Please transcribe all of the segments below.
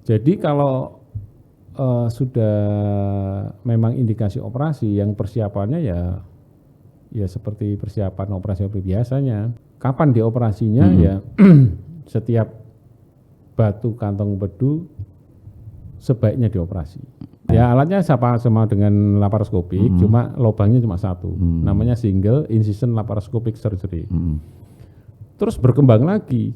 Jadi kalau sudah memang indikasi operasi, yang persiapannya ya seperti persiapan operasi biasanya. Kapan dioperasinya ya setiap batu kantong bedu sebaiknya dioperasi. Ya alatnya sama dengan laparoskopik, cuma lubangnya cuma satu. Namanya single incision laparoscopic surgery. Terus berkembang lagi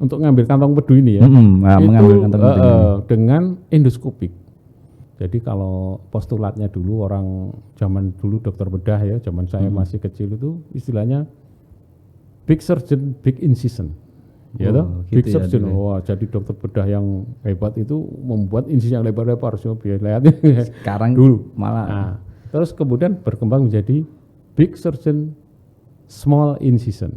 untuk ngambil kantong bedu ini ya, mengambil kantong bedu dengan endoskopik. Jadi kalau postulatnya dulu orang zaman dulu dokter bedah ya, zaman saya masih kecil itu istilahnya big surgeon, big incision. Ya toh, gitu big ya, surgeon. Wah, jadi dokter bedah yang hebat itu membuat incisi yang lebar-lebar, biar lihatnya. Sekarang dulu malah. Nah, terus kemudian berkembang menjadi big surgeon, small incision.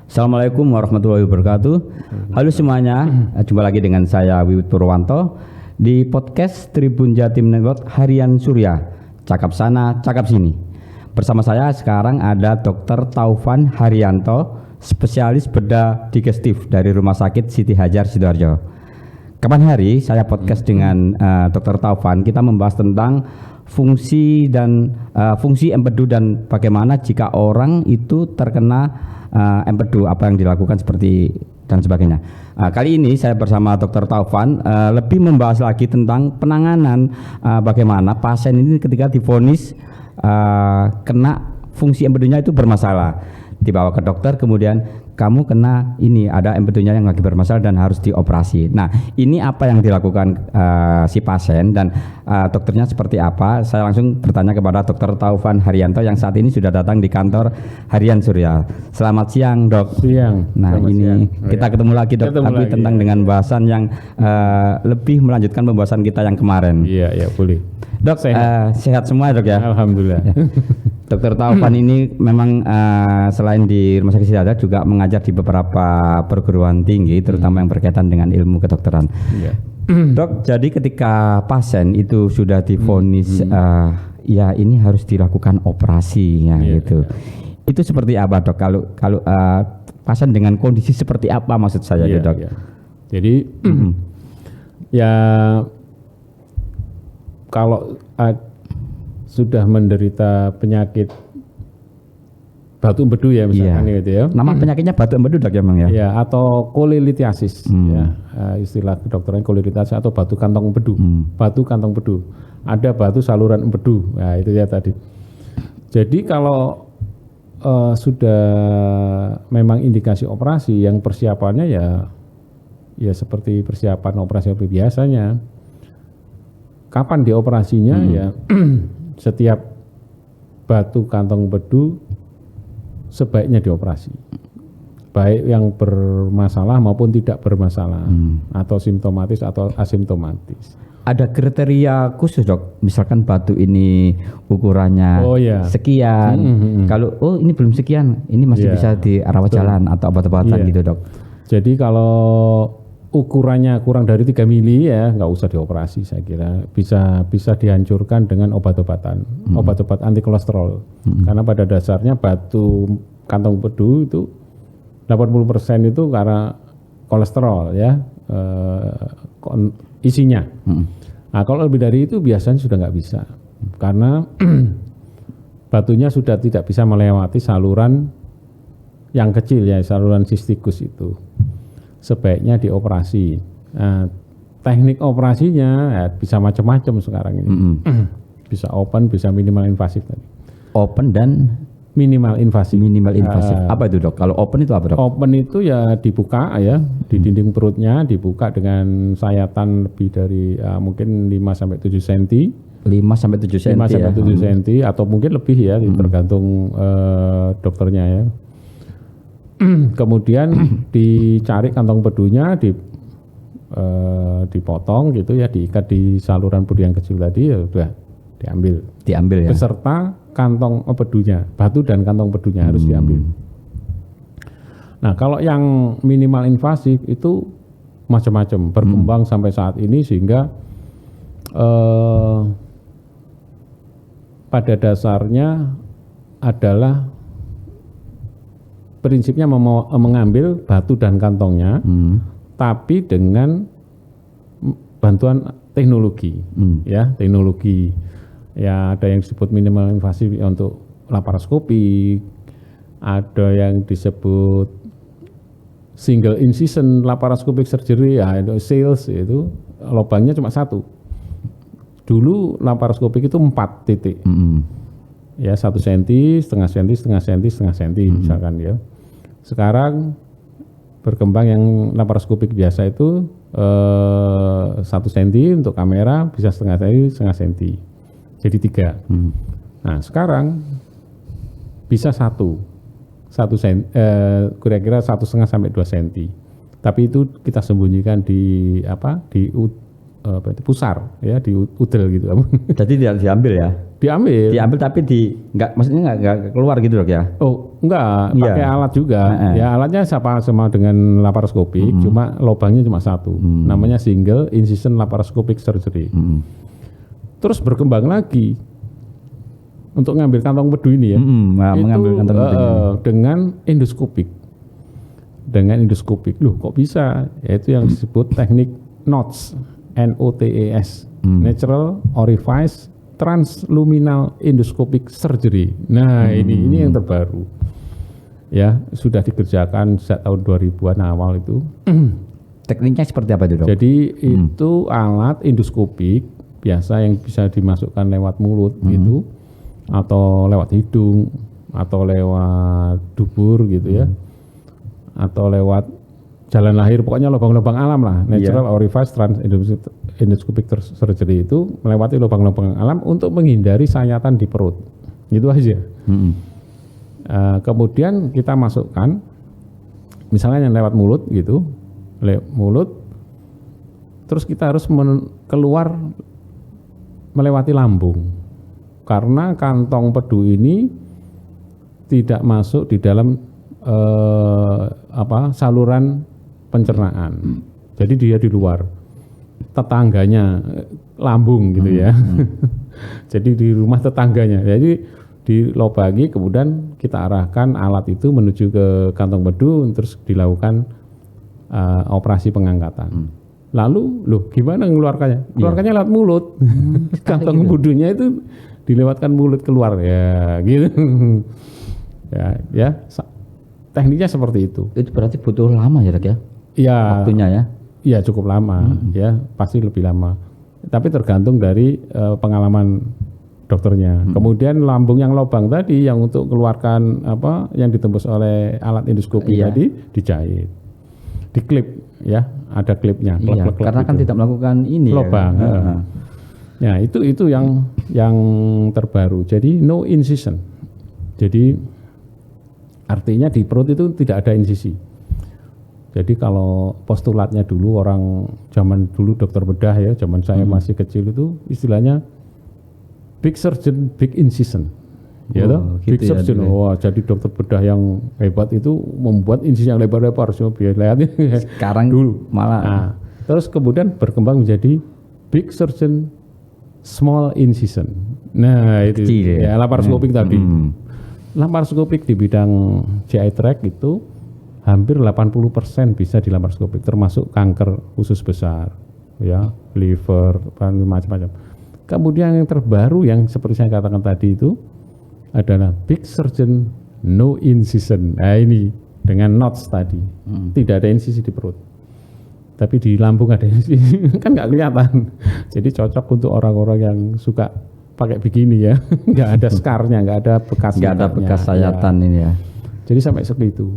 Assalamualaikum warahmatullahi wabarakatuh. Halo semuanya, jumpa lagi dengan saya Wiwit Purwanto di podcast Tribun Jatim Network Harian Surya. Cakap sana, cakap sini. Bersama saya sekarang ada Dr. Taufan Haryanto, spesialis bedah digestif dari Rumah Sakit Siti Hajar Sidoarjo. Kapan hari saya podcast dengan Dr. Taufan, kita membahas tentang fungsi empedu dan bagaimana jika orang itu terkena empedu, apa yang dilakukan seperti dan sebagainya. Kali ini saya bersama Dr. Taufan lebih membahas lagi tentang penanganan bagaimana pasien ini ketika divonis kena fungsi empedunya itu bermasalah, dibawa ke dokter, kemudian kamu kena ini, ada empedunya yang lagi bermasalah dan harus dioperasi. Nah, ini apa yang dilakukan si pasien dan dokternya seperti apa? Saya langsung bertanya kepada Dr. Taufan Haryanto yang saat ini sudah datang di kantor Harian Surya. Selamat siang, Dok. Siang. Nah, ini siang. Kita ketemu lagi, Dok, tapi tentang dengan bahasan yang lebih melanjutkan pembahasan kita yang kemarin. Iya, boleh. Dok, sehat semua, Dok ya? Alhamdulillah. Ya. Dr. Taufan ini memang selain di Rumah Sakit Siti Hajar juga mengajar di beberapa perguruan tinggi, terutama yang berkaitan dengan ilmu kedokteran. Iya. Dok, jadi ketika pasien itu sudah divonis ya ini harus dilakukan operasi ya gitu. Itu seperti apa, Dok? Kalau pasien dengan kondisi seperti apa maksud saya, Dok? Iya. Jadi ya kalau sudah menderita penyakit batu empedu ya misalkan gitu ya. Nama penyakitnya batu empedu, Dok, ya, Bang ya? Ya, atau kolelitiasis ya. Istilah kedokteran kolelitiasis atau batu kantong empedu. Batu kantong empedu. Ada batu saluran empedu. Nah, itu ya tadi. Jadi kalau sudah memang indikasi operasi, yang persiapannya ya seperti persiapan operasi biasanya. Kapan dioperasinya ya setiap batu kantong empedu sebaiknya dioperasi, baik yang bermasalah maupun tidak bermasalah, atau simptomatis atau asimptomatis. Ada kriteria khusus, Dok? Misalkan batu ini ukurannya sekian, kalau ini belum sekian, ini masih bisa dirawat jalan atau obat-obatan gitu, Dok? Jadi kalau ukurannya kurang dari 3 mili ya nggak usah dioperasi, saya kira bisa dihancurkan dengan obat-obatan, obat-obat anti kolesterol. Karena pada dasarnya batu kantong empedu itu 80% itu karena kolesterol ya isinya. Nah, kalau lebih dari itu biasanya sudah nggak bisa, karena batunya sudah tidak bisa melewati saluran yang kecil ya, saluran sistikus itu. Sebaiknya dioperasi. Nah, teknik operasinya bisa macam-macam sekarang ini. Bisa open, bisa minimal invasif tadi. Open dan minimal invasif. Minimal invasif. Apa itu, Dok? Kalau open itu apa, Dok? Open itu ya dibuka ya, di dinding perutnya dibuka dengan sayatan lebih dari mungkin 5 sampai 7 cm. 5 sampai 7 cm. 5 sampai 7 cm atau mungkin lebih ya, tergantung dokternya ya. Kemudian dicari kantong empedunya, dipotong gitu ya, diikat di saluran empedu yang kecil tadi, ya udah diambil ya. Beserta kantong empedunya, batu dan kantong empedunya harus diambil. Nah, kalau yang minimal invasif itu macam-macam berkembang sampai saat ini sehingga pada dasarnya adalah prinsipnya mengambil batu dan kantongnya, tapi dengan bantuan teknologi, ya teknologi. Ya ada yang disebut minimal invasif untuk laparoskopi, ada yang disebut single incision laparoscopic surgery, ya itu SILS, itu lubangnya cuma 1. Dulu laparoskopik itu 4 titik, ya 1 cm, setengah cm, setengah cm, setengah cm misalkan ya. Sekarang berkembang yang laparoskopik biasa itu 1 cm untuk kamera, bisa setengah cm, setengah cm. Jadi 3. Nah sekarang bisa 1 cm, kira-kira 1,5 sampai 2 cm. Tapi itu kita sembunyikan di pusar, ya di udel gitu. Jadi tidak diambil ya? Diambil tapi maksudnya nggak keluar gitu dok ya? Oh enggak, pakai alat juga. Ya alatnya sama dengan laparoskopik, cuma lubangnya cuma 1. Namanya single incision laparoscopic surgery. Terus berkembang lagi untuk ngambil kantong pedu ini ya, mengambil kantong pedu dengan endoskopik. Dengan endoskopik, loh kok bisa? Yaitu yang disebut teknik NOTS, NOTES, Natural Orifice Transluminal Endoscopic Surgery. Nah ini yang terbaru, ya sudah dikerjakan sejak tahun 2000-an awal itu. Tekniknya seperti apa itu dok? Jadi itu alat endoskopik biasa yang bisa dimasukkan lewat mulut gitu, atau lewat hidung, atau lewat dubur gitu ya, atau lewat jalan lahir, pokoknya lubang-lubang alam lah. Natural Orifice Endoscopic Surgery itu melewati lubang-lubang alam untuk menghindari sayatan di perut, gitu aja. Kemudian kita masukkan, misalnya yang lewat mulut gitu, mulut, terus kita harus keluar melewati lambung, karena kantong pedu ini tidak masuk di dalam saluran pencernaan. Jadi dia di luar, tetangganya lambung gitu ya. Jadi di rumah tetangganya. Jadi dilobangi, kemudian kita arahkan alat itu menuju ke kantong pedu, terus dilakukan operasi pengangkatan. Lalu, loh gimana ngeluarkannya? Keluarkannya lewat mulut. Kantong pedunya itu dilewatkan mulut keluar, ya gitu. ya tekniknya seperti itu. Itu berarti butuh lama ya dok ya? Iya. Waktunya ya? Iya cukup lama, ya pasti lebih lama. Tapi tergantung dari pengalaman dokternya. Kemudian lambung yang lubang tadi, yang untuk keluarkan yang ditembus oleh alat endoskopi tadi, dijahit, diklip, ya ada klipnya. Karena kan tidak melakukan ini lubang. Ya itu yang terbaru. Jadi no incision. Jadi artinya di perut itu tidak ada insisi. Jadi kalau postulatnya dulu, orang zaman dulu dokter bedah ya, zaman saya masih kecil itu istilahnya big surgeon, big incision. Ya toh, big surgeon. Wah, jadi dokter bedah yang hebat itu membuat insisi yang lebar-lebar, semua biar lihat. Sekarang dulu malah. Nah, terus kemudian berkembang menjadi big surgeon, small incision. Nah, itu ya laparoskopik tadi. Laparoskopik di bidang GI tract itu hampir 80% bisa di laparoskopik, termasuk kanker usus besar, ya, liver, macam-macam. Kemudian yang terbaru yang seperti saya katakan tadi itu adalah big surgeon no incision. Nah ini dengan NOTS tadi, tidak ada insisi di perut, tapi di lambung ada insisi. Kan nggak kelihatan. Jadi cocok untuk orang-orang yang suka pakai bikini ya, nggak ada skarnya, nggak ada bekas sayatan ya. Ini ya. Jadi sampai segitu.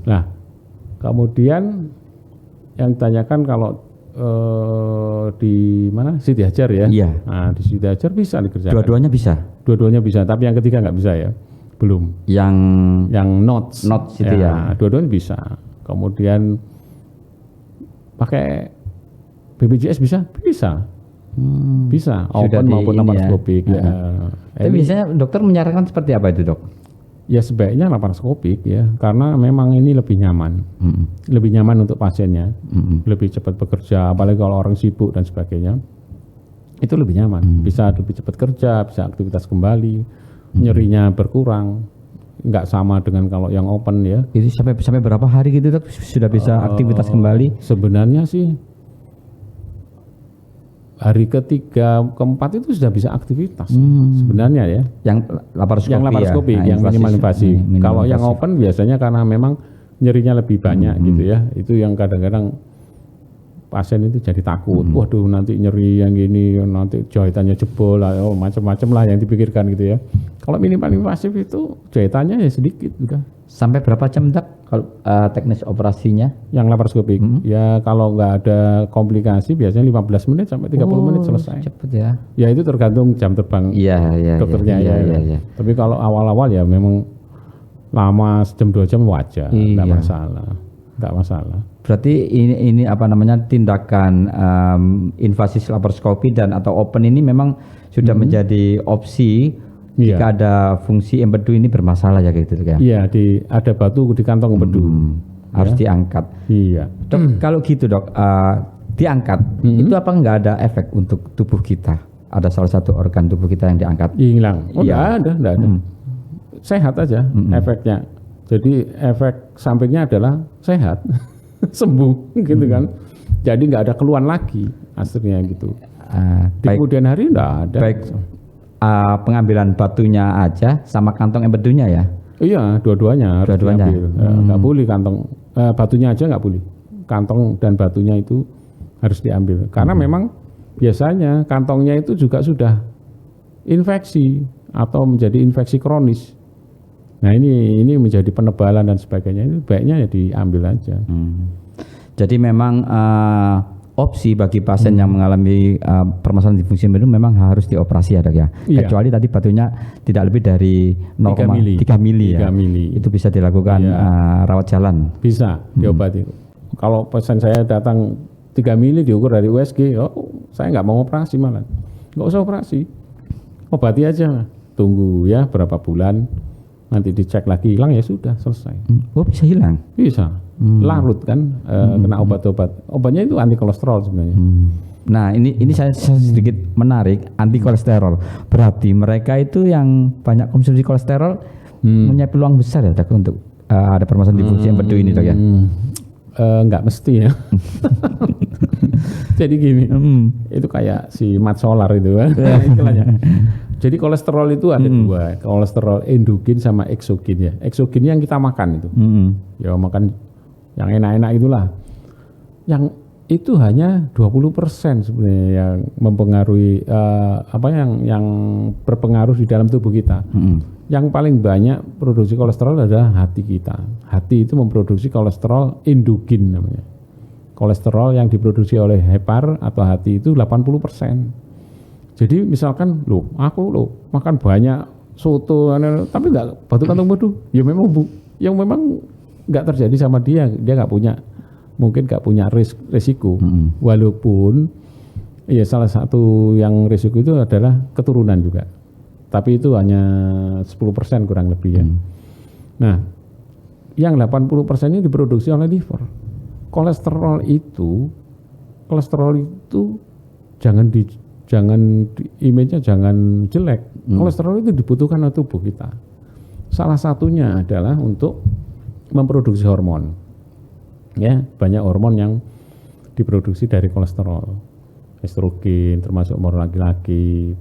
Nah, kemudian yang ditanyakan kalau di mana? Siti Hajar ya? Iya. Nah, di Siti Hajar bisa dikerjakan. Dua-duanya bisa? Dua-duanya bisa, tapi yang ketiga nggak bisa ya, belum. Yang NOTS itu ya? Dua-duanya bisa. Kemudian pakai BPJS bisa? Bisa. Bisa, open maupun laparoskopik. Tapi biasanya dokter menyarankan seperti apa itu dok? Ya sebaiknya laparoskopik ya, karena memang ini lebih nyaman, lebih nyaman untuk pasiennya, lebih cepat bekerja, apalagi kalau orang sibuk dan sebagainya, itu lebih nyaman, bisa lebih cepat kerja, bisa aktivitas kembali, nyerinya berkurang, nggak sama dengan kalau yang open ya. Itu sampai berapa hari gitu dok sudah bisa aktivitas kembali? Sebenarnya sih hari ketiga, keempat itu sudah bisa aktivitas sebenarnya ya. Yang laparoskopi, yang minimal invasif. Kalau yang open biasanya karena memang nyerinya lebih banyak gitu ya. Itu yang kadang-kadang pasien itu jadi takut. Waduh nanti nyeri yang gini, nanti jahitannya jebol lah, macam-macam lah yang dipikirkan gitu ya. Kalau minimal invasif itu jahitannya ya sedikit udah. Sampai berapa jam dok kalau teknis operasinya? Yang laparoskopik ya kalau nggak ada komplikasi biasanya 15 menit sampai 30 menit selesai. Cepet ya. Ya itu tergantung jam terbang dokternya ya. Tapi kalau awal-awal ya memang lama sejam 2 jam wajar, nggak masalah. Berarti ini apa namanya tindakan invasif laparoskopi dan atau open ini memang sudah menjadi opsi jika ada fungsi empedu ini bermasalah ya gitu kan? Iya, ada batu di kantong empedu harus diangkat. Iya. Dok, kalau gitu dok diangkat itu apa nggak ada efek untuk tubuh kita? Ada salah satu organ tubuh kita yang diangkat? Hilang. Oh nggak ada. Sehat aja efeknya. Jadi efek sampingnya adalah sehat, sembuh gitu kan. Jadi nggak ada keluhan lagi aslinya gitu. Di kemudian hari nggak ada. Baik. Pengambilan batunya aja sama kantong empedunya ya? Iya, dua-duanya harus diambil. Nggak boleh kantong batunya aja nggak boleh. Kantong dan batunya itu harus diambil. Karena memang biasanya kantongnya itu juga sudah infeksi atau menjadi infeksi kronis. Nah ini menjadi penebalan dan sebagainya, itu baiknya ya diambil aja. Jadi memang opsi bagi pasien yang mengalami permasalahan di fungsi empedu memang harus dioperasi ya dok ya. Iya. Kecuali tadi batunya tidak lebih dari 3 mili ya. Itu bisa dilakukan rawat jalan. Bisa diobati. Kalau pasien saya datang 3 mili diukur dari USG, saya nggak mau operasi malah. Nggak usah operasi. Obati aja. Tunggu ya berapa bulan. Nanti dicek lagi hilang ya sudah selesai. Oh bisa hilang? Bisa. Larut kan kena obat-obat. Obatnya itu anti kolesterol sebenarnya. Nah ini saya sedikit menarik, anti kolesterol. Berarti mereka itu yang banyak konsumsi kolesterol punya peluang besar ya dok untuk ada permasalahan di fungsi empedu ini dok ya? Nggak mesti ya. Jadi gini, itu kayak si mat solar itu kan. Jadi kolesterol itu ada dua, kolesterol endogen sama eksogen ya. Eksogen yang kita makan itu, ya makan yang enak-enak itulah. Yang itu hanya 20% sebenarnya yang mempengaruhi yang berpengaruh di dalam tubuh kita. Yang paling banyak produksi kolesterol adalah hati kita. Hati itu memproduksi kolesterol endogen namanya. Kolesterol yang diproduksi oleh hepar atau hati itu 80%. Jadi misalkan aku makan banyak soto tapi nggak batu kantong empedu, ya memang yang memang nggak terjadi sama dia nggak punya, mungkin nggak punya risiko. Walaupun ya salah satu yang risiko itu adalah keturunan juga, tapi itu hanya 10% kurang lebih ya. Nah yang 80% ini diproduksi oleh liver. Kolesterol itu jangan image-nya jangan jelek. Kolesterol itu dibutuhkan oleh tubuh kita. Salah satunya adalah untuk memproduksi hormon. Ya, banyak hormon yang diproduksi dari kolesterol. Estrogen termasuk hormon laki-laki,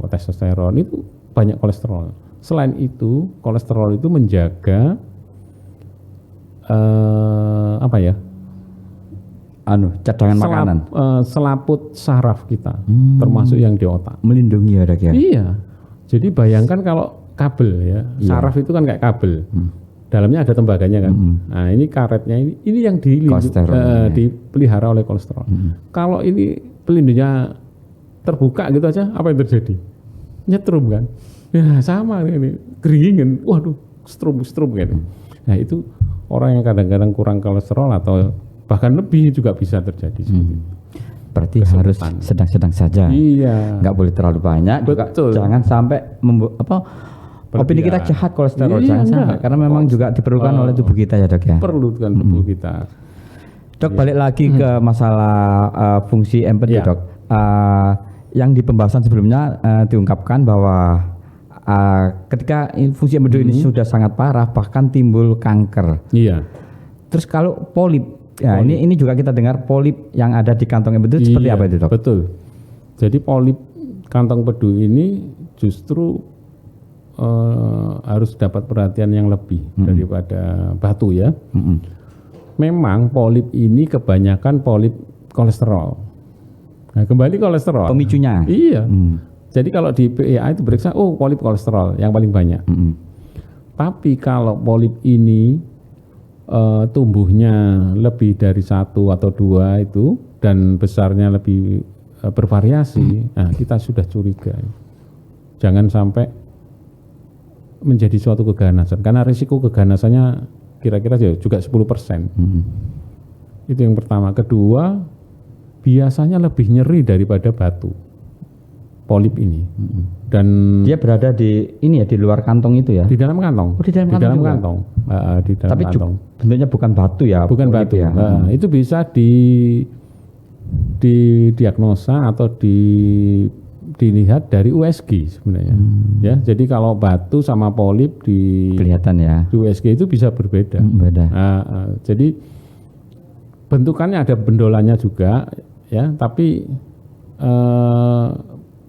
testosteron itu banyak kolesterol. Selain itu, kolesterol itu menjaga cadangan makanan, selaput saraf kita, termasuk yang di otak. Melindungi ya dok ya? Iya. Jadi bayangkan kalau kabel ya, saraf itu kan kayak kabel. Dalamnya ada tembaganya kan. Nah ini karetnya ini yang dipelihara oleh kolesterol. Kalau ini pelindungnya terbuka gitu aja, apa yang terjadi? Nyetrum kan? Ya sama ini, keringin. Waduh, strum gitu. Nah itu orang yang kadang-kadang kurang kolesterol atau bahkan lebih juga bisa terjadi. Berarti harus sedang-sedang saja. Iya. Nggak boleh terlalu banyak. Betul. Jangan sampai opini kita jahat kolesterol, jangan sampai, karena memang juga diperlukan oleh tubuh kita ya dok ya. Perlukan tubuh kita. Dok, balik lagi ke masalah fungsi empedu dok. Yang di pembahasan sebelumnya diungkapkan bahwa ketika fungsi empedu ini sudah sangat parah, bahkan timbul kanker. Iya. Terus kalau polip, ya ini juga kita dengar polip yang ada di kantong empedu seperti apa itu dok? Betul. Jadi polip kantong empedu ini justru harus dapat perhatian yang lebih daripada batu ya. Memang polip ini kebanyakan polip kolesterol. Nah, kembali kolesterol. Pemicunya. Iya. Jadi kalau di PEA itu periksa, polip kolesterol yang paling banyak. Tapi kalau polip ini tumbuhnya lebih dari 1 atau 2 itu dan besarnya lebih bervariasi, nah kita sudah curiga. Jangan sampai menjadi suatu keganasan, karena risiko keganasannya kira-kira juga 10%. Itu yang pertama. Kedua, biasanya lebih nyeri daripada batu polip ini. Dan dia berada di ini ya, di luar kantong itu ya. Di dalam kantong. Di dalam kantong. Di dalam tapi kantong. Bentuknya bukan batu ya. Bukan batu ya. Itu bisa didiagnosa atau dilihat dari USG sebenarnya. Ya, jadi kalau batu sama polip kelihatan ya. Di USG itu bisa berbeda. Beda. Jadi bentukannya ada bendolannya juga ya, tapi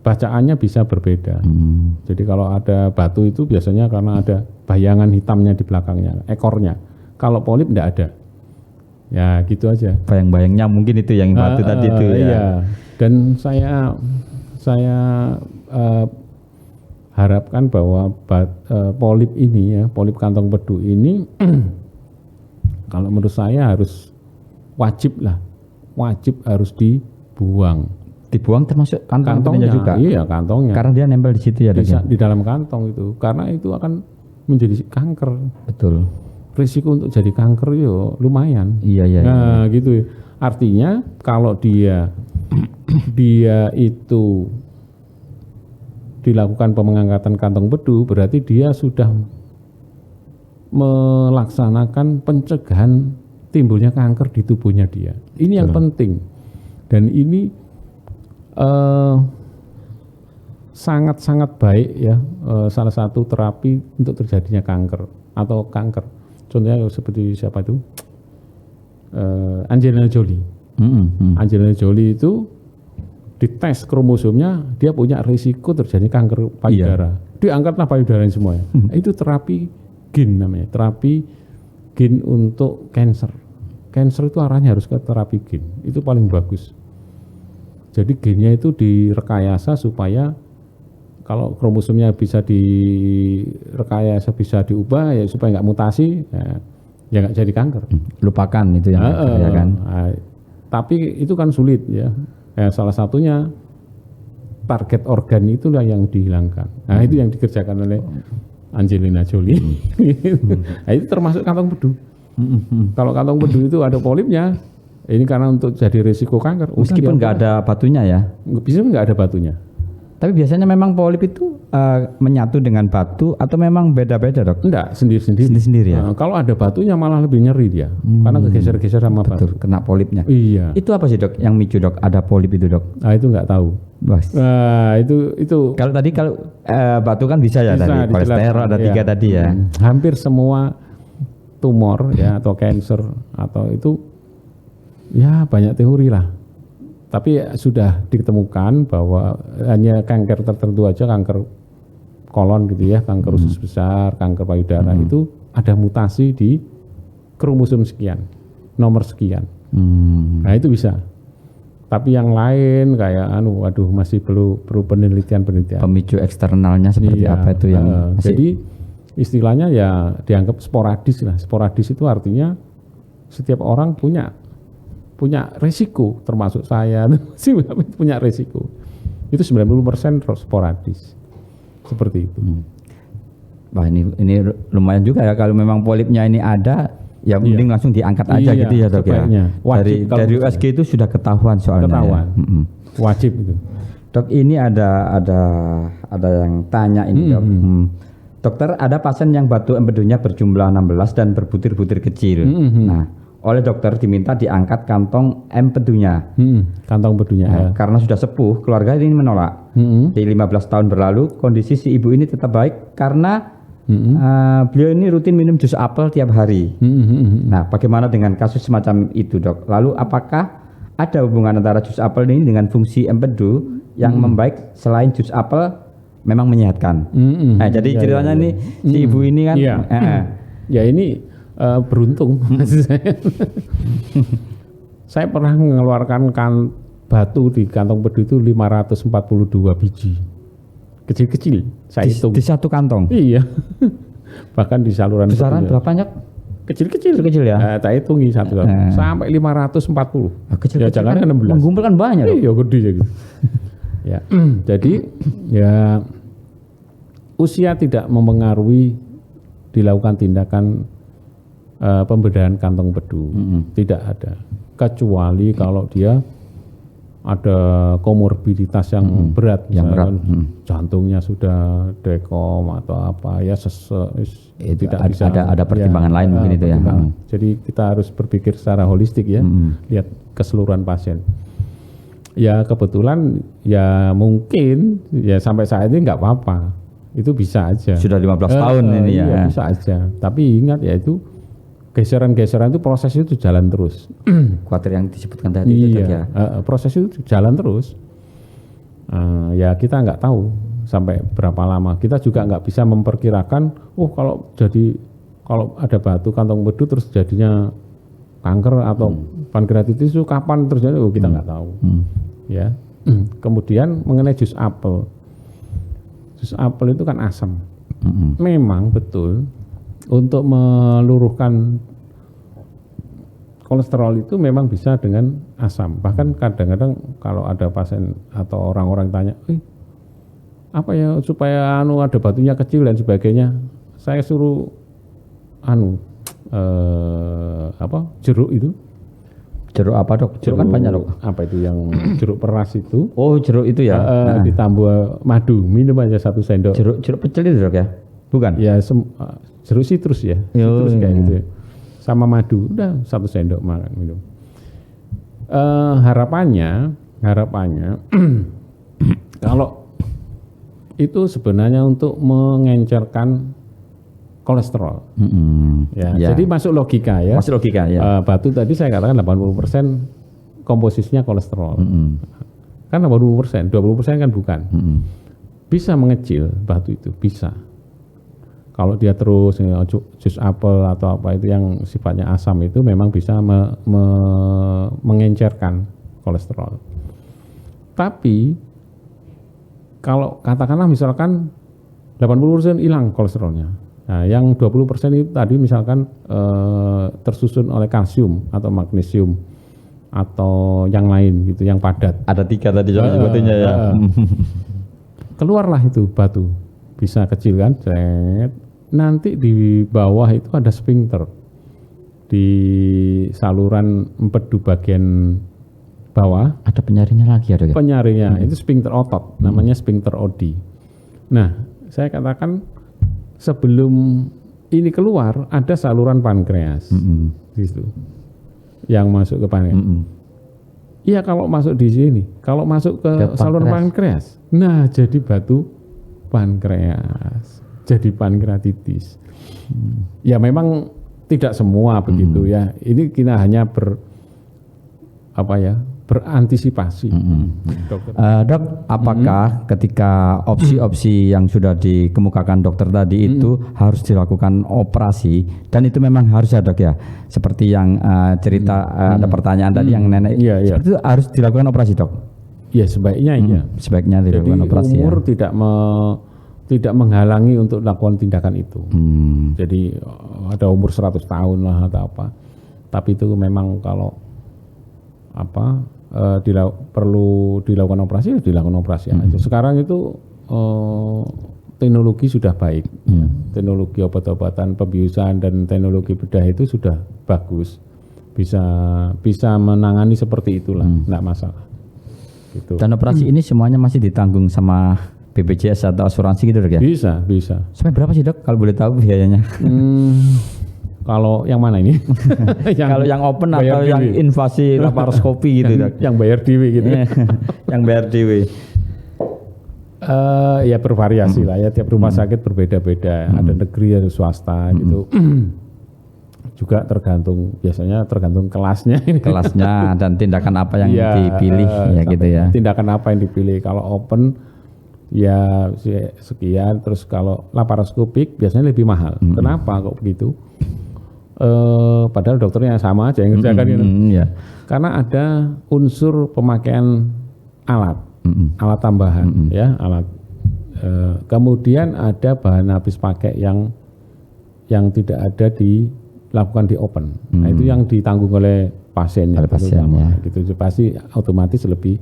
bacaannya bisa berbeda. Jadi kalau ada batu itu biasanya karena ada bayangan hitamnya di belakangnya, ekornya. Kalau polip enggak ada. Ya gitu aja. Bayang-bayangnya mungkin itu yang batu tadi itu ya. Iya. Dan saya harapkan bahwa polip ini ya, polip kantong empedu ini kalau menurut saya wajib harus dibuang. Dibuang termasuk kantongnya juga. Iya, kantongnya. Karena dia nempel di situ ya, di dalam kantong itu. Karena itu akan menjadi kanker. Betul. Risiko untuk jadi kanker lumayan. Iya. Nah, gitu. Artinya kalau dia itu dilakukan pengangkatan kantong empedu, berarti dia sudah melaksanakan pencegahan timbulnya kanker di tubuhnya dia. Ini yang penting. Dan ini sangat-sangat baik ya, salah satu terapi untuk terjadinya kanker atau kanker. Contohnya seperti siapa itu? Angelina Jolie. Angelina Jolie itu dites kromosomnya, dia punya risiko terjadi kanker payudara. Diangkatlah payudaranya semua ya. Itu terapi gen namanya, terapi gen untuk cancer. Cancer itu arahnya harus ke terapi gen, itu paling bagus. Jadi gennya itu direkayasa supaya kalau kromosomnya bisa direkayasa, bisa diubah ya supaya nggak mutasi, ya nggak jadi kanker. Lupakan itu yang ya kan. Tapi itu kan sulit ya. Salah satunya target organ itulah yang dihilangkan. Nah itu yang dikerjakan oleh Angelina Jolie. Nah, itu termasuk kantong empedu. Kalau kantong empedu itu ada polipnya. Ini karena untuk jadi risiko kanker. Meskipun nggak ada batunya ya? Bisa nggak ada batunya. Tapi biasanya memang polip itu menyatu dengan batu atau memang beda-beda dok? Enggak, sendiri-sendiri ya? Kalau ada batunya malah lebih nyeri dia. Karena kegeser-geser sama batu. Kena polipnya. Iya. Itu apa sih dok yang micu dok? Ada polip itu dok? Itu nggak tahu. Itu. Kalau tadi batu kan bisa ya tadi. Kolesterol ada 3 tadi ya. Hampir semua tumor ya atau cancer atau itu ya banyak teori lah. Tapi sudah ditemukan bahwa hanya kanker tertentu aja, kanker kolon gitu ya, kanker usus besar, kanker payudara itu ada mutasi di kromosom sekian, nomor sekian. Nah itu bisa. Tapi yang lain kayak masih perlu penelitian. Pemicu eksternalnya seperti apa itu yang jadi istilahnya ya dianggap sporadis lah. Sporadis itu artinya setiap orang punya resiko, termasuk saya punya resiko. Itu 90% sporadis. Seperti itu. Wah ini lumayan juga ya kalau memang polipnya ini ada, ya mending langsung diangkat aja gitu ya dok ya. Dari USG itu sudah ketahuan soalnya. Ketahuan. Wajib itu. Dok ini ada yang tanya ini dok. Dokter, ada pasien yang batu empedunya berjumlah 16 dan berbutir-butir kecil. Nah, oleh dokter diminta diangkat kantong empedunya. Kantong empedunya. Nah, karena sudah sepuh, keluarga ini menolak. Di 15 tahun berlalu, kondisi si ibu ini tetap baik karena beliau ini rutin minum jus apel tiap hari. Nah, bagaimana dengan kasus semacam itu, Dok? Lalu apakah ada hubungan antara jus apel ini dengan fungsi empedu yang membaik selain jus apel memang menyehatkan? Nah, jadi ceritanya nih si ibu ini kan, ya ini beruntung. Saya pernah mengeluarkan batu di kantong empedu itu 542 biji. Kecil-kecil, saya hitung. Di satu kantong? Iya. Bahkan di saluran besaran berapa banyak? Kecil-kecil ya. Tak hitungi satu sampai 540. Kecil ya jangan kan 16. Mengumpulkan banyak. Iya, gede gitu. Ya. Jadi ya usia tidak mempengaruhi dilakukan tindakan pembedahan kantong empedu. Tidak ada. Kecuali kalau dia ada komorbiditas yang berat, jantungnya sudah dekom atau apa ya itu tidak bisa, ada pertimbangan lain mungkin itu ya. Jadi kita harus berpikir secara holistik ya, lihat keseluruhan pasien. Ya kebetulan ya mungkin ya sampai saat ini nggak apa-apa, itu bisa aja. Sudah 15 tahun ini ya. Iya, bisa aja. Tapi ingat ya itu geseran-geseran itu proses itu jalan terus. Kuatir yang disebutkan tadi itu ya. Proses itu jalan terus. Ya kita nggak tahu sampai berapa lama. Kita juga nggak bisa memperkirakan. Kalau ada batu kantong empedu terus jadinya kanker atau pankreatitis itu kapan terjadi? Kita nggak tahu. Ya. Kemudian mengenai jus apel. Jus apel itu kan asam. Memang betul. Untuk meluruhkan kolesterol itu memang bisa dengan asam. Bahkan kadang-kadang kalau ada pasien atau orang-orang tanya, apa ya supaya ada batunya kecil dan sebagainya, saya suruh jeruk itu. Jeruk apa, Dok? Jeruk kan banyak, Dok. Apa itu yang jeruk peras itu? Oh, jeruk itu ya. Ditambah madu, minum aja 1 sendok. Jeruk pecel itu, Dok ya? Bukan? Ya jeruk sitrus ya, sitrus kayak gitu ya. Sama madu, udah 1 sendok makan minum. Harapannya kalau itu sebenarnya untuk mengencerkan kolesterol. Jadi masuk logika ya. Masuk logika ya. Batu tadi saya katakan 80% komposisinya kolesterol. Kan 80%, 20% kan bukan. Bisa mengecil batu itu, bisa. Kalau dia terus jus apel atau apa itu yang sifatnya asam itu memang bisa mengencerkan kolesterol. Tapi kalau katakanlah misalkan 80% hilang kolesterolnya. Nah, yang 20% itu tadi misalkan tersusun oleh kalsium atau magnesium atau yang lain gitu, yang padat. Ada 3 tadi sebetulnya ya. Keluarlah itu batu. Bisa kecil kan, nanti di bawah itu ada sphincter di saluran empedu bagian bawah. Ada penyaringnya lagi ada ya? Penyaringnya itu sphincter otot, namanya sphincter Oddi. Nah, saya katakan sebelum ini keluar ada saluran pankreas, gitu, yang masuk ke pankreas. Iya kalau masuk di sini, kalau masuk ke saluran pankreas, nah jadi batu pankreas, jadi pankreatitis. Ya memang tidak semua begitu ya. Ini kita hanya berantisipasi. Dok, apakah ketika opsi-opsi yang sudah dikemukakan dokter tadi itu harus dilakukan operasi, dan itu memang harus ya, Dok ya? Seperti yang cerita ada pertanyaan tadi yang nenek, seperti itu harus dilakukan operasi, Dok? Ya sebaiknya iya. Sebaiknya dilakukan operasi. Jadi umur tidak menghalangi untuk melakukan tindakan itu. Jadi ada umur 100 tahun lah atau apa. Tapi itu memang kalau perlu dilakukan operasi, ya dilakukan operasi aja. Sekarang itu teknologi sudah baik. Teknologi obat-obatan pembiusan dan teknologi bedah itu sudah bagus. Bisa menangani seperti itulah, enggak masalah. Gitu. Dan operasi ini semuanya masih ditanggung sama BPJS atau asuransi gitu dok ya? Bisa. Sampai berapa sih dok kalau boleh tahu biayanya? Kalau yang mana ini? Kalau yang open atau yang invasi laparoskopi gitu dok? Yang bayar dewe gitu. Yang bayar dewe. Ya bervariasi lah ya, tiap rumah sakit berbeda-beda. Ada negeri, ada swasta gitu. Juga biasanya tergantung kelasnya. Kelasnya dan tindakan apa yang dipilih ya gitu ya. Tindakan apa yang dipilih. Kalau open ya sekian, terus kalau laparoskopik biasanya lebih mahal. Kenapa kok begitu? Padahal dokternya sama aja yang ngerjakan gitu. Ya. Karena ada unsur pemakaian alat tambahan ya, alat. Kemudian ada bahan habis pakai yang tidak ada dilakukan di open. Nah itu yang ditanggung oleh pasiennya. Gitu pasti otomatis lebih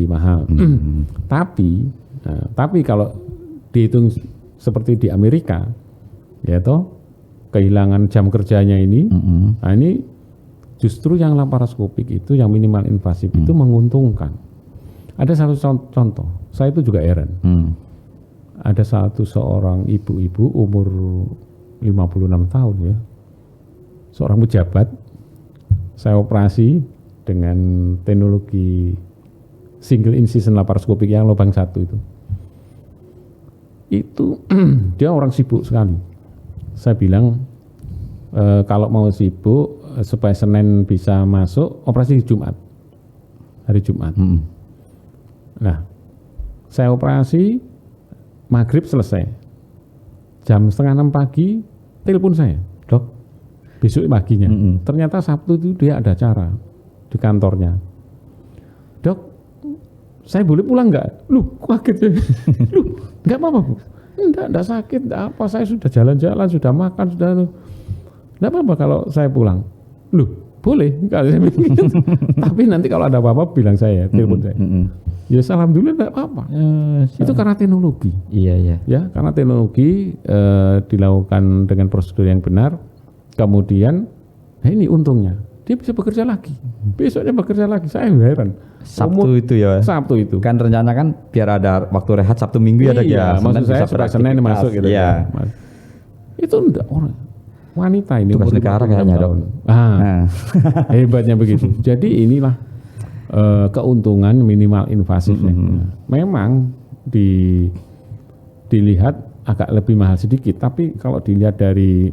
mahal. Tapi kalau dihitung seperti di Amerika, ya toh kehilangan jam kerjanya ini, nah ini justru yang laparoskopik itu, yang minimal invasif itu menguntungkan. Ada satu contoh, saya itu juga heran. Ada seorang ibu-ibu umur 56 tahun ya, seorang pejabat, saya operasi dengan teknologi single incision laparoskopik yang lubang 1 itu. Itu dia orang sibuk sekali. Saya bilang kalau mau sibuk supaya Senin bisa masuk, operasi hari Jumat. Nah, saya operasi maghrib selesai, jam 5:30 pagi telepon saya, dok, besok paginya. Ternyata Sabtu itu dia ada acara di kantornya. Dok, saya boleh pulang nggak? Loh, kaget ya. Loh, nggak apa-apa Bu. Enggak sakit, enggak apa, saya sudah jalan-jalan, sudah makan, sudah. Enggak apa-apa kalau saya pulang. Loh, boleh. Tapi nanti kalau ada apa-apa bilang saya, telepon saya. Ya alhamdulillah enggak apa-apa. Itu karena teknologi. Iya. Ya, karena teknologi dilakukan dengan prosedur yang benar. Kemudian, nah ini untungnya. Dia bisa bekerja lagi. Besoknya bekerja lagi. Saya heran. Sabtu itu. Kan rencana kan biar ada waktu rehat Sabtu Minggu ada ya. Maksud saya supaya Senin masuk gitu. Iya. Ya. Itu enggak orang wanita ini. Tugas negara kayaknya dok. Hebatnya begitu. Jadi inilah keuntungan minimal invasifnya. Memang dilihat agak lebih mahal sedikit, tapi kalau dilihat dari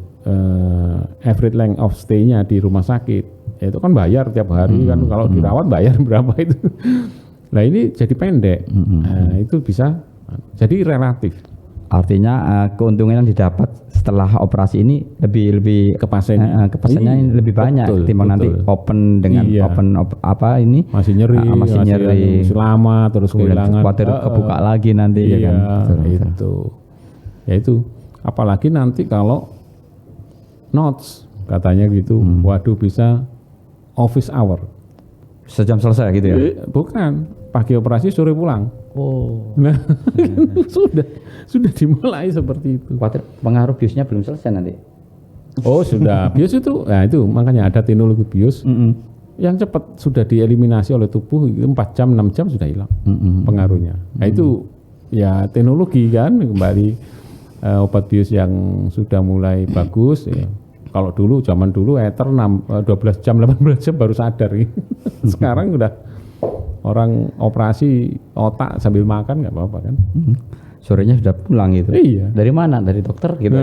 average length of stay-nya di rumah sakit, ya itu kan bayar tiap hari kan, kalau dirawat bayar berapa itu. Nah ini jadi pendek, nah, itu bisa jadi relatif. Artinya keuntungan yang didapat setelah operasi ini lebih ke pasiennya lebih banyak ketimbang nanti open dengan masih nyeri, masih lama, terus kehilangan khawatir kebuka lagi nanti ya kan. Itu apalagi nanti kalau notes katanya gitu, waduh bisa office hour. Sejam selesai gitu ya? Bukan, pagi operasi sore pulang. Nah, sudah dimulai seperti itu. Khawatir pengaruh biusnya belum selesai nanti. Oh sudah, bius itu, nah itu makanya ada teknologi bius yang cepat sudah dieliminasi oleh tubuh, 4 jam 6 jam sudah hilang pengaruhnya. Nah itu ya teknologi kan, kembali obat bius yang sudah mulai bagus ya. Kalau zaman dulu ether 12 jam 18 jam baru sadar gitu. Sekarang udah orang operasi otak sambil makan nggak apa-apa kan. Sorenya sudah pulang gitu. Iya. Dari mana? Dari dokter gitu.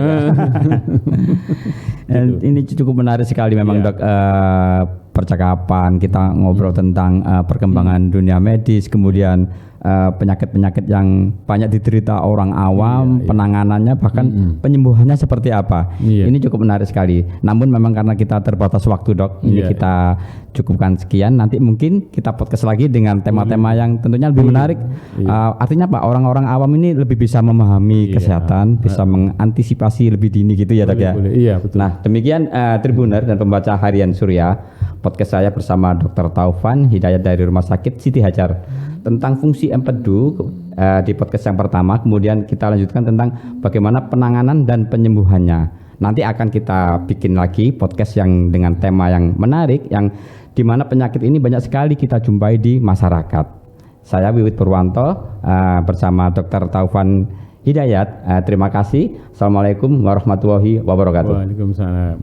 Ini cukup menarik sekali memang dok, percakapan kita ngobrol tentang perkembangan dunia medis, kemudian penyakit-penyakit yang banyak diderita orang awam, penanganannya bahkan penyembuhannya seperti apa. Ini cukup menarik sekali. Namun memang karena kita terbatas waktu dok, ini kita cukupkan sekian. Nanti mungkin kita podcast lagi dengan tema-tema yang tentunya lebih menarik. Artinya Pak, orang-orang awam ini lebih bisa memahami kesehatan, bisa mengantisipasi lebih dini gitu ya dok ya. Iya betul. Nah demikian Tribuner dan pembaca Harian Surya, podcast saya bersama Dr. Taufan Hidayat dari Rumah Sakit Siti Hajar tentang fungsi empedu di podcast yang pertama. Kemudian kita lanjutkan tentang bagaimana penanganan dan penyembuhannya. Nanti akan kita bikin lagi podcast yang dengan tema yang menarik, yang dimana penyakit ini banyak sekali kita jumpai di masyarakat. Saya Wiwit Purwanto bersama Dr. Taufan Hidayat. Terima kasih. Assalamualaikum warahmatullahi wabarakatuh. Waalaikumsalam.